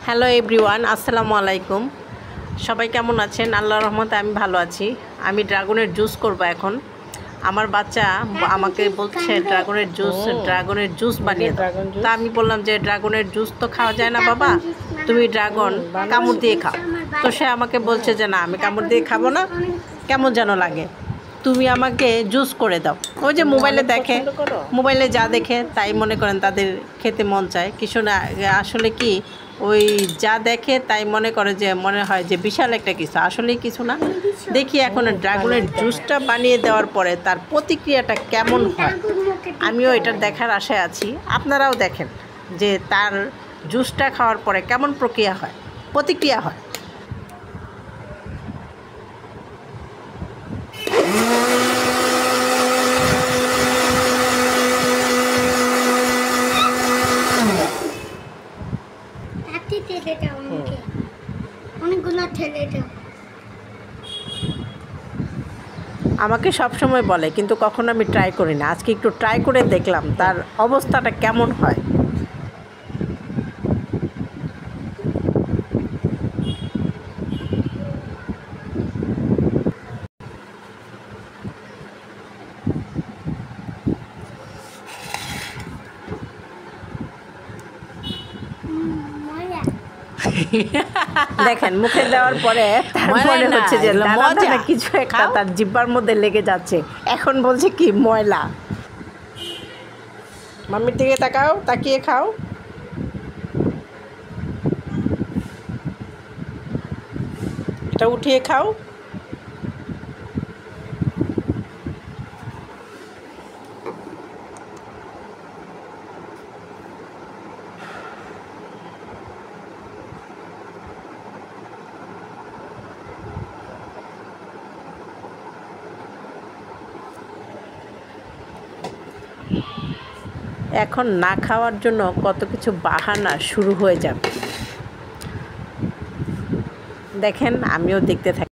Hello everyone, আসসালামু আলাইকুম। সবাই কেমন আছেন? আল্লাহর রহমতে আমি ভালো আছি। আমি ড্রাগনের জুস করব এখন। আমার বাচ্চা আমাকে বলছে ড্রাগনের জুস বানিয়ে দাও। তা আমি বললাম যে ড্রাগনের জুস তো খাওয়া যায় না বাবা, তুমি ড্রাগন কামড় দিয়ে খাও। তো সে আমাকে বলছে যে না, আমি কামড় দিয়ে খাবো না, কেমন যেন লাগে, তুমি আমাকে জুস করে দাও। ওই যে মোবাইলে দেখে, মোবাইলে যা দেখে তাই মনে করেন তাদের খেতে মন চায় কিছু না। আসলে কি ওই যা দেখে তাই মনে করে, যে মনে হয় যে বিশাল একটা কিছু, আসলেই কিছু না। দেখি এখন ড্রাগনের জুসটা বানিয়ে দেওয়ার পরে তার প্রতিক্রিয়াটা কেমন হয়, আমিও এটা দেখার আশায় আছি। আপনারাও দেখেন যে তার জুসটা খাওয়ার পরে কেমন প্রতিক্রিয়া হয়। আমাকে সবসময় বলে, কিন্তু কখনো আমি ট্রাই করি না। আজকে একটু ট্রাই করে দেখলাম তার অবস্থাটা কেমন হয়। দেখেন মুখে দেওয়ার পরে মনে হচ্ছে যে মজা কিছু একটা তার জিহ্বার মধ্যে লেগে যাচ্ছে। এখন বলছে কি ময়লা। মাম্মির দিকে তাকাও, তাকিয়ে খাও। এটা উঠিয়ে খাও। এখন না খাওয়ার জন্য কত কিছু বাহানা শুরু হয়ে যাবে। দেখেন আমিও দেখতে থাকি।